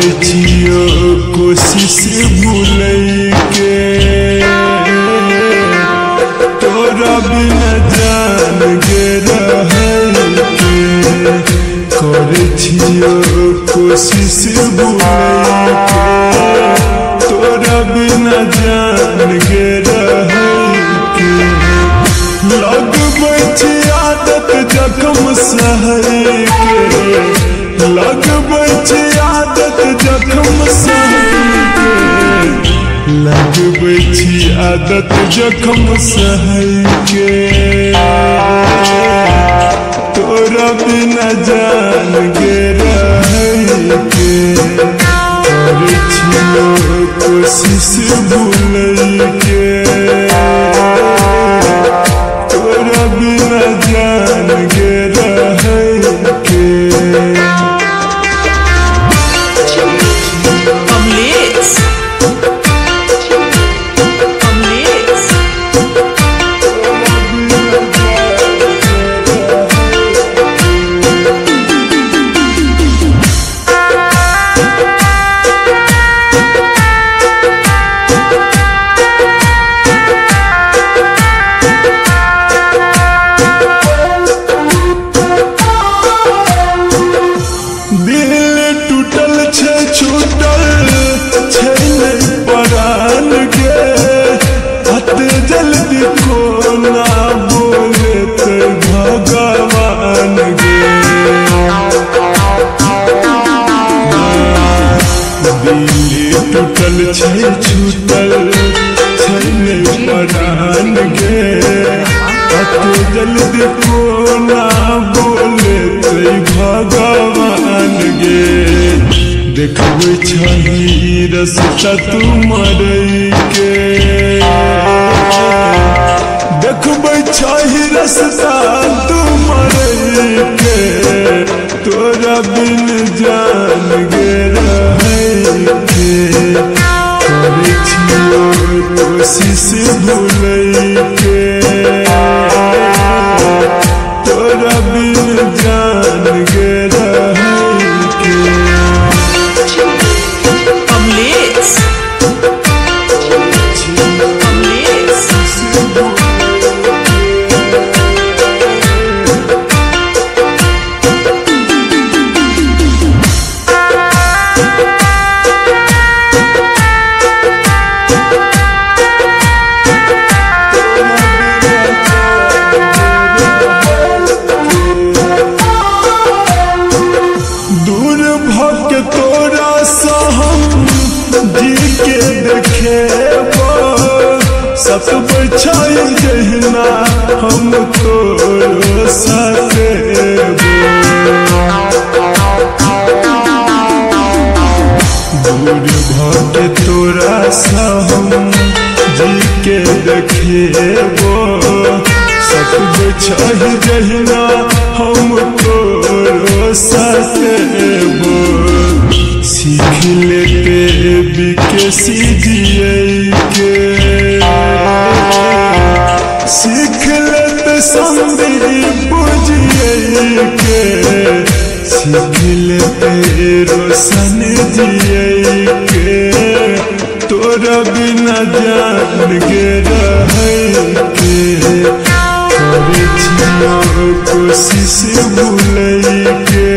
करे छियो कोशिश भूलै के तोरा बिना जान गे रहै के करे छियो कोशिश भूलै के तोरा बिना जान गे रहै के लगबै छी आदत जखम सहै के लगबै छी आदत जखम सहै के लगबै छी आदत जखम सहै के तोरा बिना जान गे रहै के करे छियो कोशिश भूलै के तोरा बिना जान गे रहै के जल्दी को ना बोले तो भगवान गे दिल टूटल छै छूटल छै नहीं परान गे जल्दी को ना बोले तो भगवान गे देखबै छही रस्ता तू मरै के देखबै छही रस्ता तू मरै के तोरा बिन जान गे रहै के करे छियो कोशिश भूलै के तोरा बिन जान गे रहै के तोरा सा हम जी के देखेबो सतबै छै जहिना हम तोरो साथेबो दूर भके तोरा सा हम जी के देखेबो सतबै छै जहिना हम तोरो साथेबो सीख लेते बिकेसी जियै के सीख लेते संदीप जियै के सीख लेते रोशन जियै के तोरा बिना जान गे रहै के करे छियो कोशिश भूलै के